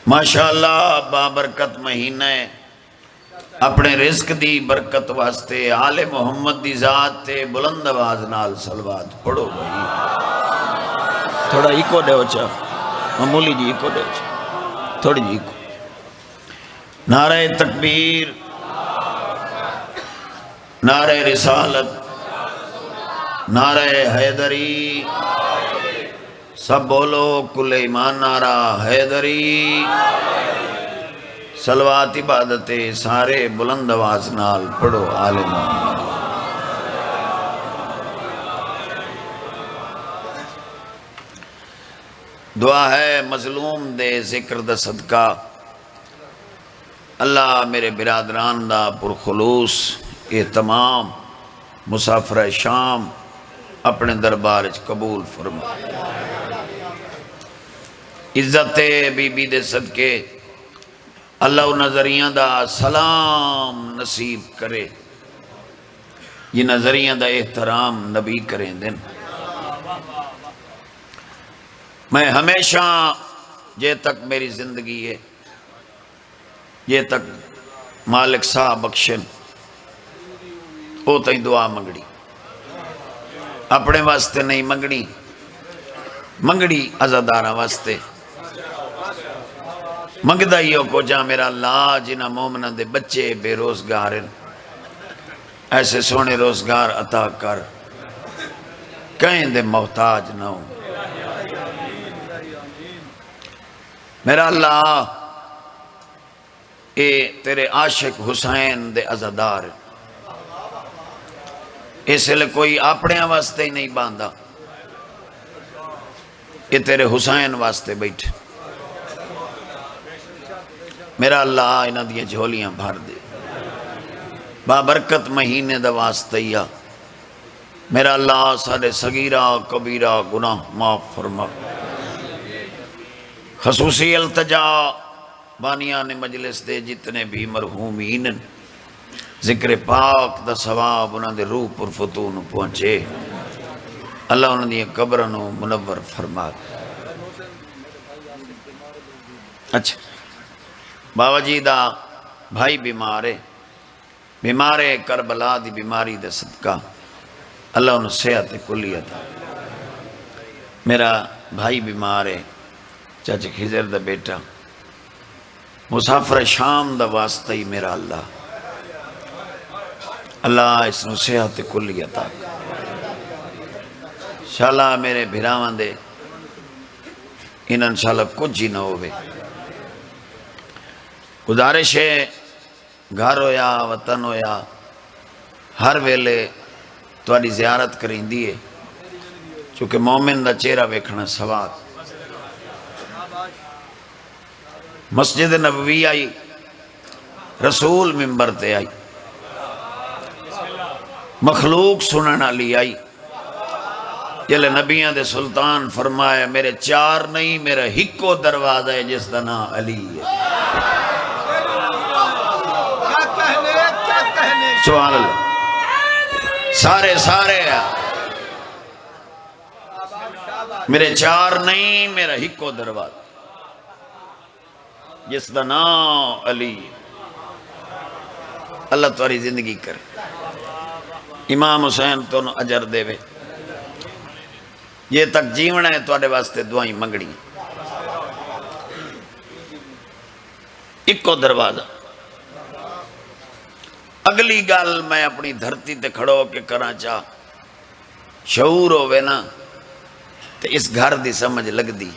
ماشاءاللہ بابرکت مہینہ ہے، اپنے رزق دی برکت واسطے آل محمد دی ذات تے بلند آواز نال صلوات پڑھو بھائی. تھوڑا ایکو دے اچھا معمولی جی ایکو دے اچھا تھوڑی جی ایکو. نعرہ تکبیر، نعرہ رسالت، نعرہ حیدری، سب بولو کل ایمان نعرہ حیدری. صلوات عبادت سارے بلند آواز نال پڑھو آل محمد. دعا ہے مظلوم دے ذکر دا صدقہ اللہ میرے برادران دا پرخلوص اہتمام مسافر شام اپنے دربار قبول فرما. عزت بی بی دے صدقے اللہ نظریاں دا سلام نصیب کرے. یہ نظریاں دا احترام نبی کریں دن. میں ہمیشہ یہ تک میری زندگی ہے یہ تک مالک صاحب بخشن او تائیں دعا منگڑی اپنے واسطے نہیں منگڑی عزادارہ واسطے منگدہ ہی ہو کو جا میرا اللہ جنہ مومنہ دے بچے بے روزگار ایسے سونے روزگار عطا کر کہیں دے محتاج نہ ہوں. میرا اللہ اے تیرے عاشق حسین دے عزادار اس لئے کوئی اپنے واسطے ہی نہیں باندھا یہ تیرے حسین واسطے بیٹھے. میرا اللہ انہاں دیا جھولیاں بھر دے بابرکت مہینے دا واسطیہ. میرا اللہ سارے صغیرہ کبیرہ گناہ معاف فرما. خصوصی التجا بانیان مجلس دے جتنے بھی مرحومین ذکر پاک دا ثواب انہاں دے روح پر فتون پہنچے. اللہ انہاں دیا قبرنو منور فرما. اچھا بابا جی دا بھائی بیمارے کربلا دی بیماری دے صدقہ اللہ انہوں صحت کلی عطا. میرا بھائی بیمارے چاچے خضر دا بیٹا مسافر شام دا واسطہ ہی میرا اللہ اس نو صحت کلی عطا. انشاءاللہ میرے بھراوان دے انشاءاللہ کچھ ہی نہ ہوئے. گزارش ہے گھر ہویا وطن ہویا ہر ویلے تواڈی زیارت کریں دیئے چونکہ مومن دا چہرہ ویکھنا ثواب. مسجد نبوی آئی رسول ممبر تے آئی مخلوق سننا لی آئی. جلے نبیاں دے سلطان فرمایا میرے چار نہیں میرا ہکو دروازہ ہے جس دا نام علی ہے. سبحان اللہ سارے میرے چار نہیں میرا ہکو دروازہ جس دا نام علی. اللہ تمہاری زندگی کرے امام حسین تو اجر دے وے. یہ تک جیونا ہے تواڈے واسطے دعائیں منگڑی اکو دروازہ. اگلی گل میں اپنی دھرتی تے کھڑو کے کراں چاہ شعور ہوئے نا تے اس گھر دی سمجھ لگ دی.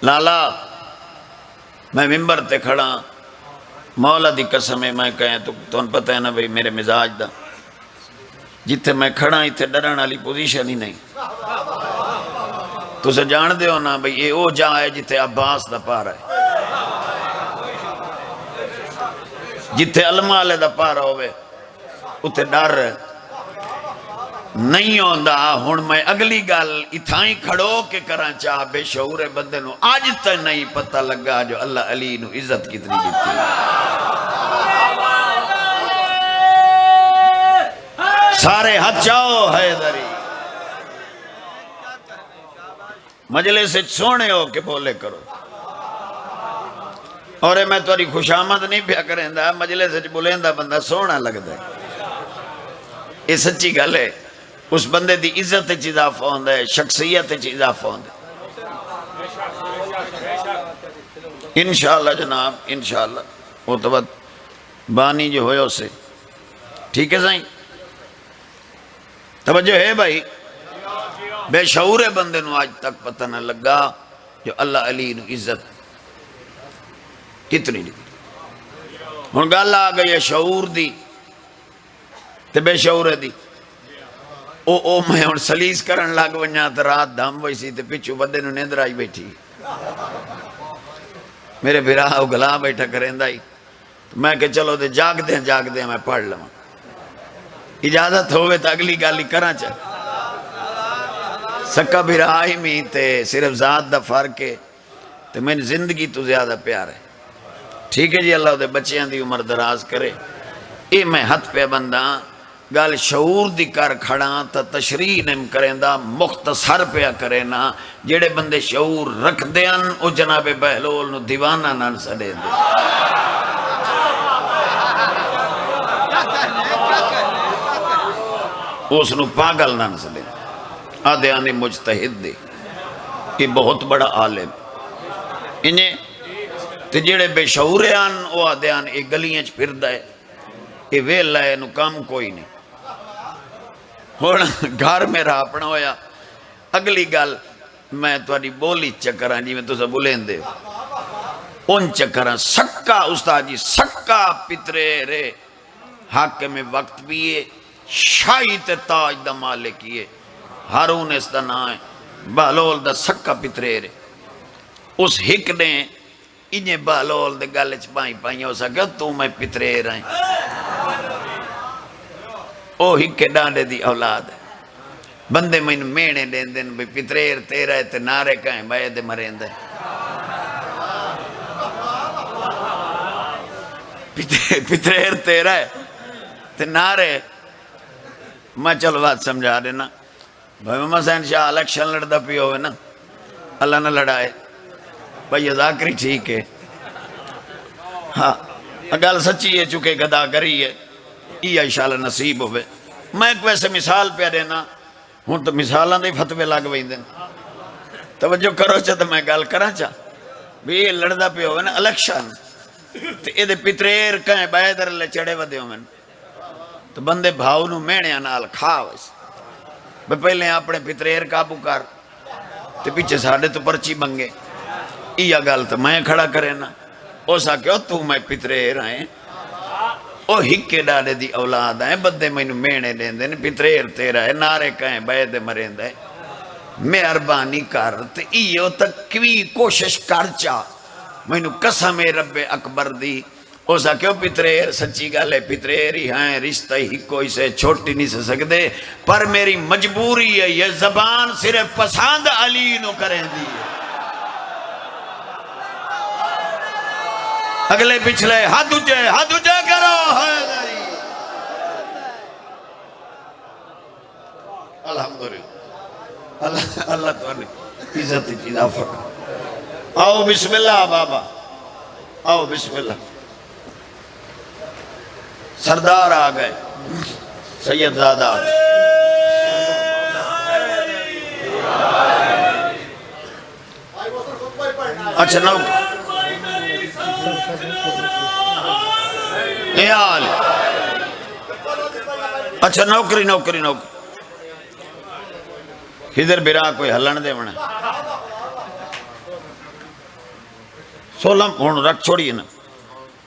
لالا میں ممبر تے کھڑا مولا دی قسم میں کہیں تو پتہ ہے نا بھئی میرے مزاج دا جتے میں کھڑا ہی تے ڈرن والی پوزیشن ہی نہیں. تو سے جان دے ہو نا بھئی یہ او جا ہے جتے عباس دا پارا ہے جتے علماء والے دا پارا ہوئے اتے ڈر نہیں ہوندہ. ہن میں اگلی گل اتھائیں کھڑو کے کراں چاہ بے شعور بندے نو آج تک نہیں پتہ لگا جو اللہ علی نو عزت کتنی دیتی. سارے ہاتھ جاؤ حیدری مجلس سونے ہو کے بولے کرو. اور میں تاری خوشامد نہیں پیا کریں دا، مجلس بولیں دا بندہ سونا لگ دا ہے. یہ سچی گل ہے. اس بندے دی عزت اضافہ ہوندہ ہے، شخصیت اضافہ ہوندہ ہے. انشاءاللہ جناب انشاءاللہ وہ تو بات بانی جو ہوئے اسے ٹھیک ہے سائیں. توجہ ہے بھائی. بے شعور بندے نو آج تک پتہ نہ لگا جو اللہ علی نو عزت کتنی دی. ہن گل آ گئی ہے شعور دی تے بے شعور دی. او میں ہن سلیس کرن لگ ونجا تے رات دم ہوئی سی تے پچھو بندے نو نیندر آئی بیٹھی. میرے بھرا گلا بیٹھا کریں دائی. میں کہ چلو دے جاگ دیں میں پڑھ لوں. اجازت ہوئے تا اگلی گالی کرا چاہ. سکا بھرا آئی میں تے صرف ذات دا فرق ہے تے میں زندگی تو زیادہ پیار ہے. ٹھیک ہے جی اللہ دے بچیاں دی عمر دراز کرے. اے میں ہتھ پہ بندہ گال شعور دی کر کھڑا تا تشریح نم کریں دا مختصر پہ کریں نا. جیڑے بندے شعور رکھ دیان او جناب بہلول نو دیوانہ نہ سڑے دے. اس نو پاگل نہ سڑے دے. آدھے آنے مجتہد دے. یہ بہت بڑا عالم. انہیں تے جیڑے بے شعور آن او آدھے آن ایک گلیاں چ پھر دائے. یہ ویل لائے نو کام کوئی نہیں. ہونا گھر میرا اپنا ہویا. اگلی گل میں تواری بولی چکران جی میں تو سب بولیں دے ان چکران سکا استاد جی سکا پترے رے حاکم وقت بھی ہے شاہی تے تاج دا مالک ہے ہارون اس دا نام ہے بہلول دا سکا پترے رے. اس ہک نے انہیں بہلول دے گالچ پائیں ہو سکا تو میں پترے رہیں. او ہکے ڈانڈے دی اولاد ہے. بندے میں مینے دین دین بھی پتریر تیرہ ہے تے نارے کہیں بائے دے مرین دے. پتریر تیرہ ہے تے نارے. میں چلو بات سمجھا دینا. بھائی محمد حسین شاہ الیکشن لڑدا پی ہوئے نا اللہ نہ لڑائے. بھائی یہ ذاکری ٹھیک ہے. ہاں گل سچی ہے چکے گدا کری ہے. یہ انشاءاللہ نصیب ہوئے. میں ایک ویسے مثال پہ دینا ہوں تو مثالان دے فتوے لگ وہیں دیں. توجہ کرو چاہ تو میں گل کرا چاہ بھی یہ لڑدا پہ ہوئے نا الیکشن تو یہ دے پتریر کہیں بائے در لے چڑے ودے ہوئے تو بندے بھاؤ نو مینے نال کھا ویسے بھئی پہلے اپنے پتریر قابو کر تو پیچھے ساڑھے تو پرچی بنگے. یہ گل تو میں کھڑا کرے نا او سا کہو تو میں پتریر آئیں او ہکے ڈالے دی اولاد آئیں بندے میں مینے لین دیں پتریر تیرا ہے نارے کہیں بائے دے مرین دے. میں اربانی کر تے ایو تک کوئی کوشش کر چاہ میں قسم رب اکبر دی. او سا کہو پتریر سچی گالے پتریر ہی ہیں رشتہ ہی کوئی سے چھوٹی نہیں سے سکتے پر میری مجبوری ہے یہ زبان صرف پسند علی نو کریں دی. اگلے پچھلے ہاتھ اجے کرو حیدری. الحمدللہ اللہ تعالی عزت اضافہ. آؤ بسم اللہ بابا آؤ بسم اللہ. سردار آ گئے سید زادہ آ گئے. اچھا نوکر حال اچھا نوکری کدھر برا کوئی ہلن دے بنا 16 ہون رکھ چھوڑی ہے نا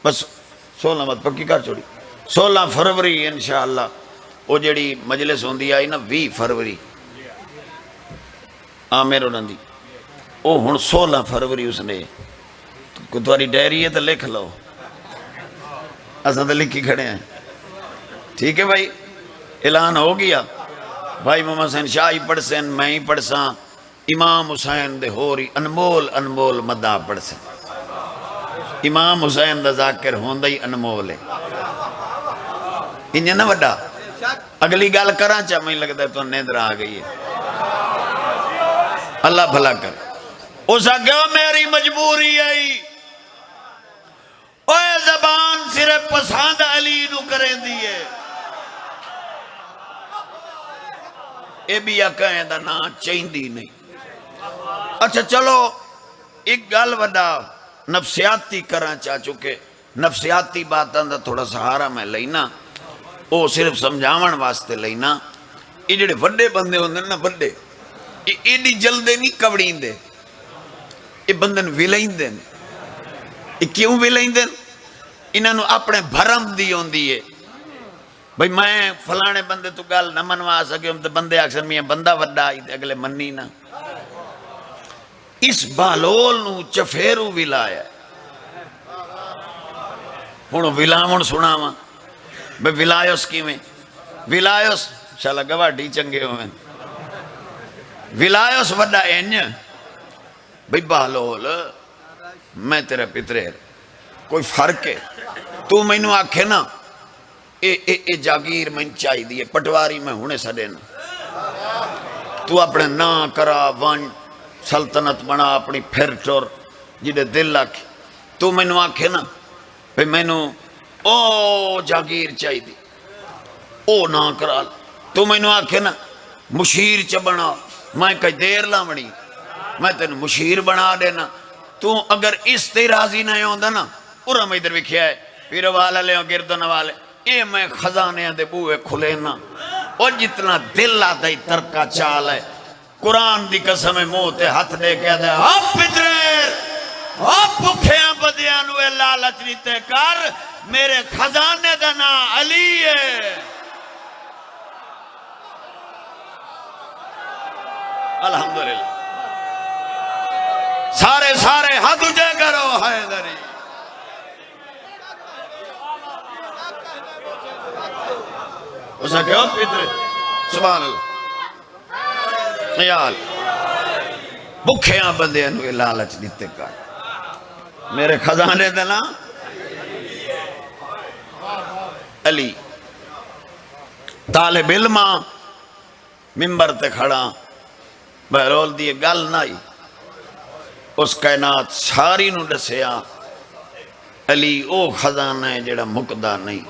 بس 16 مت پکی کر چھوڑی. 16 فروری انشاءاللہ وہ جڑی مجلس ہوندی آئی نا 20 فروری آمیر انہوں دی وہ ہون 16 فروری اس نے کوئی تواری ڈیری ہے تو لکھ لو اساں تو لکھی کھڑے ہیں. ٹھیک ہے بھائی اعلان ہو گیا. بھائی محمد حسین شاہ ہی پڑھ سین میں ہی پڑھ ساں امام حسین دے ہو رہی انمول مدہ پڑھ سین. امام حسین دا ذاکر ہوندہ ہی انمول ہے انہیں نہ وڈا. اگلی گال کران چاہ میں لگتا ہے تو نیندر آ گئی ہے. اللہ بھلا کر. اس آگے میری مجبوری آئی، اوے زبان صرف پسند علی نو کریں دیئے. اے بھی کہیں دا نا چاہیں دی نہیں. اچھا چلو ایک گل وڈا نفسیاتی کرنا چاہ چکے، نفسیاتی باتاں دا تھوڑا سہارا میں لینا، او صرف سمجھاون واسطے لینا. یہ جڑے وڈے بندے ہوندے نا وڈے، یہ ایڈی جلدے نہیں کبڑین دے، یہ بندن ویلائیں دے. یہ کیوں ویلائیں دے؟ انہاں نو اپنے بھرم دی ہوندی ہے. بھئی میں فلانے بندے تو گل نہ منوا سکے ہم تو بندے اکثر میاں بندہ وڈا آئی تے اگلے منی نہ. اس بالول نو چفیرو ولایا. ہونو ولاون سنا ماں بھئی ولایوس کی میں ولایوس شالا گواڑی چنگے ہوئے ولایوس وڈا اینج. بھئی بالول میں تیرے پترے کوئی فرق ہے، تو میں نو آکھے نا اے جاگیر میں چاہی دیئے پٹواری میں ہونے سڑے نا، تو اپنے نا کرا ون سلطنت بنا اپنی پھر ٹور جیدے دل لاکھے. تو میں نو آکھے نا بھئی میں نو او جاگیر چاہی دی او نا کرا. تو میں نو آکھے نا مشیر چا بنا، میں کئی دیر لامنی میں تینو مشیر بنا دینا. تو اگر اس تے راضی نہ ہوندہ نا پورا میں ادھر وکھیا ہے پھر والا لے اور گردن والے اے میں خزانے دے بوئے کھلے نا. اور جتنا دل آدھائی ترکا چال ہے، قرآن دی قسم موتے ہاتھ دے کہہ دے آپ پتریر آپ بکھیاں بدیانوے لالچ نیتے کر، میرے خزانے دا نا علی ہے. الحمدللہ سارے حد اجے کرو حیدری. اسا کہو پیترے سبحان اللہ خیال بکھیاں بندے انوے لالچ دیتے کر، میرے خزانے دنا علی. طالب علمہ ممبر تے کھڑا بہرول دیئے گل نائی، اس کائنات ساری نو ڈسیا علی او خزانہ ہے جڑا مقدہ نہیں.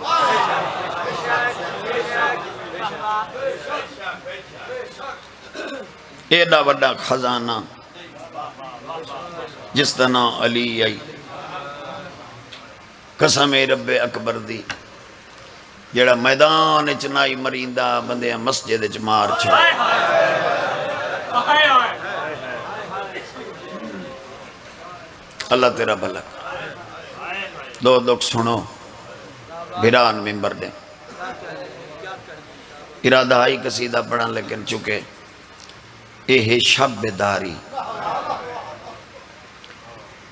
ایڈا وڈا خزانہ جس دا نام علی آئی. قسم رب اکبر دی جڑا میدان چنائی مریندہ بندے مسجد مار چھا. اللہ تیرا بھلا دو دکھ سنو بھیران ممبر دے. ارادہ آئی قصیدہ پڑھا لیکن چکے اے شب داری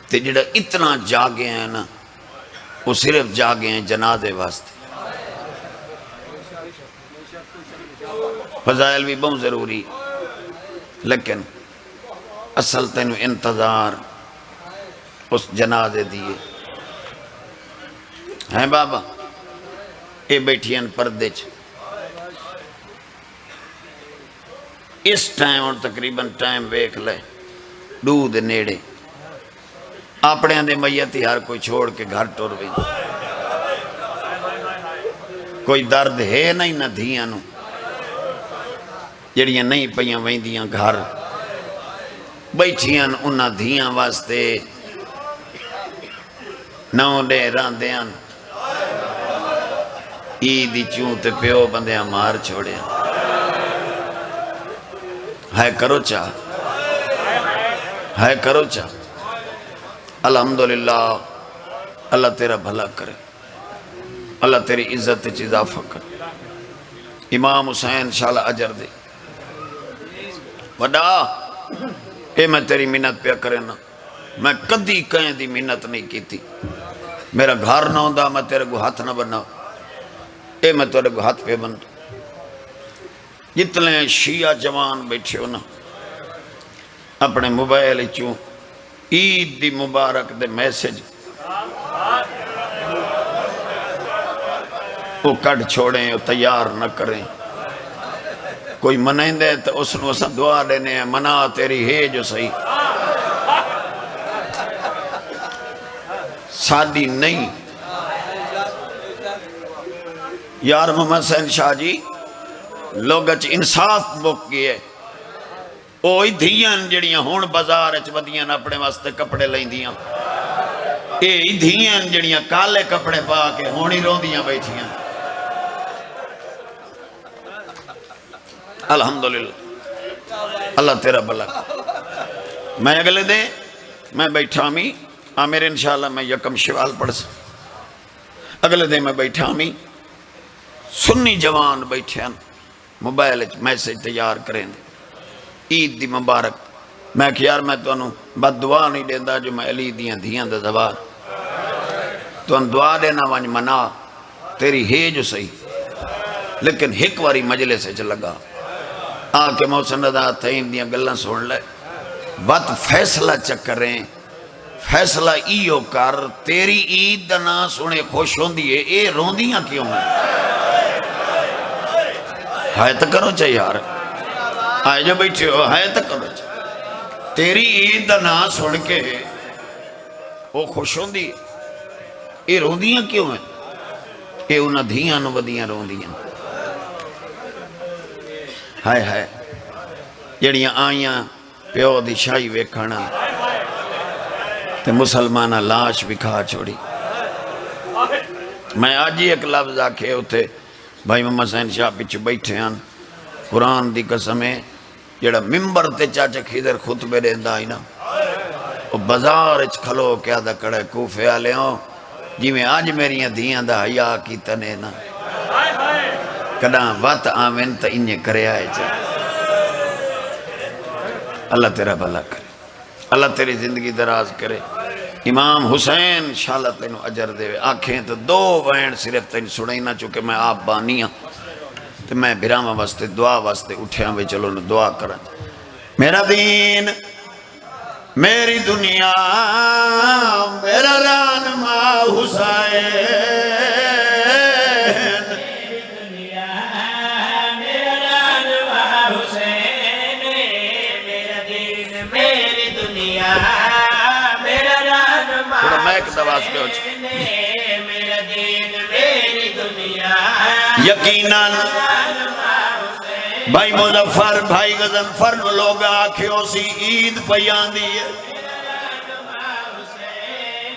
تے جڑا اتنا جاگے ہیں نا وہ صرف جاگے ہیں جنازے واسطے. فضائل بھی بہت ضروری لیکن اصل تینو انتظار اس جنازے دیئے ہیں. بابا اے بیٹھین پردے چ اس ٹائم اور تقریباً ٹائم ویک لے دودھ نیڑے اپنے اندے میتی ہر کوئی چھوڑ کے گھر ٹور بھی کوئی درد ہے نہیں نہ دھیاں نو جڑیاں نہیں پہیاں ویندیاں گھر بیٹھیاں انہاں دھیاں واسطے نو دے راندیاں عیدی چون تے پیو بندیاں مار چھوڑیاں. ہے کرو چاہ ہے کرو چاہ. الحمدللہ اللہ تیرا بھلا کرے، اللہ تیری عزت چیز اضافہ کرے. امام حسین شالہ اجر دے وڈا اے میں تیری منت پہ کرے نا میں کدی کہیں دی منت نہیں کی تھی. میرا گھر نہ ہوندہ میں تیرے کو ہاتھ نہ بنا اے میں تیرے کو ہاتھ پہ بند. جتنے شیعہ جوان بیٹھے ہو نا اپنے موبائل چوں عید دی مبارک دے میسج وہ کٹ چھوڑیں وہ تیار نہ کریں. کوئی منائیں دے تو اس نے اسا دعا دینے ہیں منا تیری ہے جو صحیح سادی نہیں یار محمد حسین شاہ جی لوگچ انصاف بک گئے اوہی دھیاں جڑیاں ہون بازار اچ ودیاں اپنے واسطے کپڑے لائیں دیاں اے دھیاں جڑیاں کالے کپڑے پا کے ہونی رون دیاں بیٹھیاں الحمدللہ اللہ تیرا بھلا میں اگلے دے میں بیٹھا ہمیں آمیر انشاءاللہ میں یکم شوال پڑھ سا اگلے دے میں بیٹھا ہمیں سنی جوان بیٹھے ہیں موبائل میسیج تیار کریں دے عید دی مبارک میں کہ یار میں تو انہوں بد دعا نہیں دیندہ جو میں علی دیاں دھیاں دا زوار تو ان دعا دینا وانج منا تیری ہے جو صحیح لیکن ہک واری مجلس سے لگا آکے محسن رضا تھیم دیاں گلہ سوڑ لے بات فیصلہ چکریں فیصلہ ایو کر تیری عید دنا سنے خوش ہوں دیئے اے رون دیاں کیوں ہیں ہائے تو کرو چاہیے یار آئے جو بیٹھے ہو ہائے تو کرو چاہیے تیری عید دنا سن کے وہ خوش ہوں دیئے اے رون دیاں کیوں ہیں اے انہاں دھیاں نو ودیاں رون دیاں ہائے ہائے جڑیاں آئیاں پیو دی شاہی ویکھانا تے مسلمانہ لاش بھی کھا چھوڑی میں آج ہی ایک لفظ آکھے ہوتے بھائی محمد حسین شاہ پچھو بیٹھے ہیں قرآن دی قسمیں جڑا ممبر تے چاچا خیدر خطبے دیندہ ہی نا وہ بازار اچ کھلو کیا دا کڑے کوفے آلے ہوں جی میں آج میری دھیاں دا حیاء کی تنے نا کڑاں وات آمین تا انہیں کرے آئے چاہے اللہ تیرا بھلا کرے اللہ تیری زندگی دراز کرے امام حسین شالت لینو اجر دے آنکھیں تو دو وین صرف تین سڑائی نہ چکے میں آپ بانی ہوں تو میں بھرامہ واسطے دعا واسطے اٹھے ہوں چلو نو دعا کرا میرا دین میری دنیا میرا رانما حسین میں ایک دواز پہ ہو یقیناً بھائی مظفر بھائی غزنفر لوگ آکھیوں سی عید پیان دیئے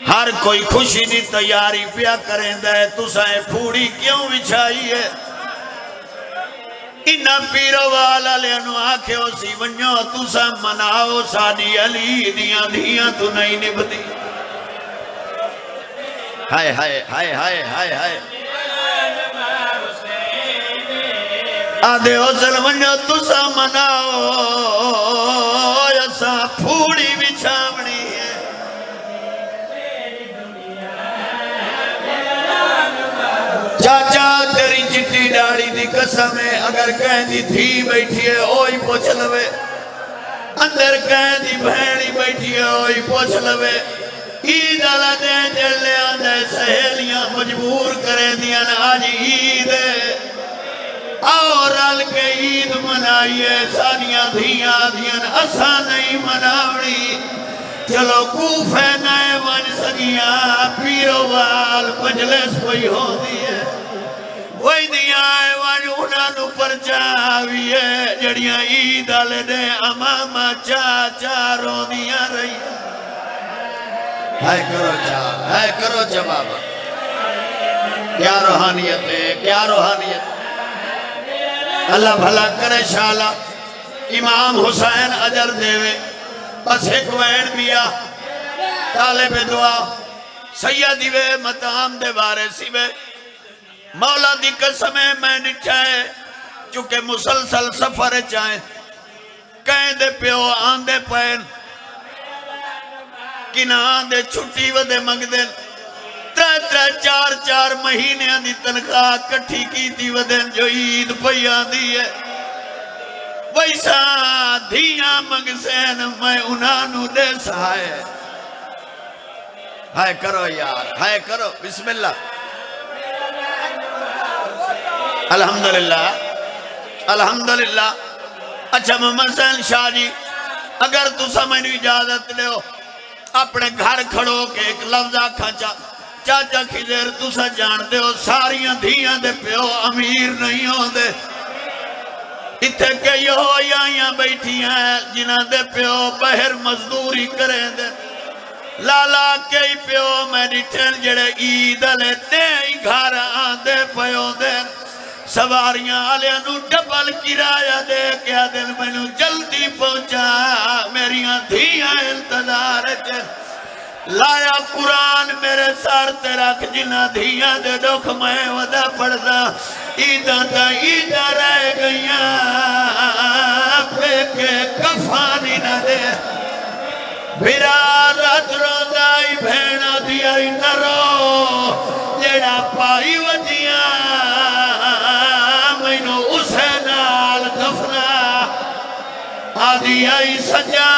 ہر کوئی خوشی دی تیاری پیا کریں دے تو سائیں پھوڑی کیوں بچھائیے انہا پیرو والا لینو آکھیوں سی ونیو تو سا مناؤ ساڑی علی دیاں دیاں تو نہیں نبھتی ہائے ہائے ہائے ہائے ہائے ہائے آدھے حسن ونیو تو سا مناؤ ایسا پھوڑی بچھاونی ہے چاچا تیری چٹی ڈاڑی دی قسم ہے اگر کہیں دی دھی بیٹھی ہے اوہی پوچھ لوے اندر کہیں دی بھینی بیٹھی ہے اوہی پوچھ لوے عید اللہ دے جلے آدھے سہیلیاں مجبور کریں دیا نا آج عید ہے اور رل کے عید منائیے سانیاں دھیاں دیا نا اسا نہیں مناوڑی چلو کوفے نئے ون سگیاں پیرو وال مجلس کوئی ہو دیئے وہی دیا آئے ون انہاں نو پرچاوی ہے جڑیاں عید آلے دے امامہ چاچا رو دیا رہی ہے کرو چا بابا کیا روحانیت ہے کیا روحانیت اللہ بھلا کرے شالا امام حسین اجر دیوے بس ایک وین بیا طالب دعا سیدی وے مطام دے بارے سی وے مولا دی قسمیں میں نے چاہے چونکہ مسلسل سفر چاہے کہیں دے پیو آندے پین کنہ آندے چھٹی ودے مگ دے چار مہینے دی تنخواہ کٹھی کی تھی ودن جو عید پئی آندی ہے ویسا دھیاں منگ سین میں انہانو دے سہائے ہائے کرو یار ہائے کرو بسم اللہ الحمدللہ الحمدللہ. اچھا محمد حسین شاہ جی اگر تسا میں نے اجازت دیو اپنے گھر کھڑو کے ایک لفظ آکھا چاچا خضر تسا جان دیو ساریاں دھیاں دے پیو امیر نہیں ہو دے اتھے کہ یہ ہویاں بیٹھی ہیں جنہ دے پیو بہر مزدوری کریں دے لالا کئی پیو میں ڈٹھن جڑے عید لیتے ہی گھر آندے پیو دے سواریاں آلیاں نو ڈبل کرایہ دے کیا دل میں نو جلدی پہنچا میریاں دھیاں انتظار ہے لایا قرآن میرے سار تے رکھ جنہ دھیاں دے دکھ میں ودا پڑھدا عیدہ تا عیدہ رہ گئیاں پھیکے کفانی نہ دے بھرا رات روندائی بھینا دیائی نرو جڑا پائی ودیاں مینو اسے نال دفنا آدھی آئی سجا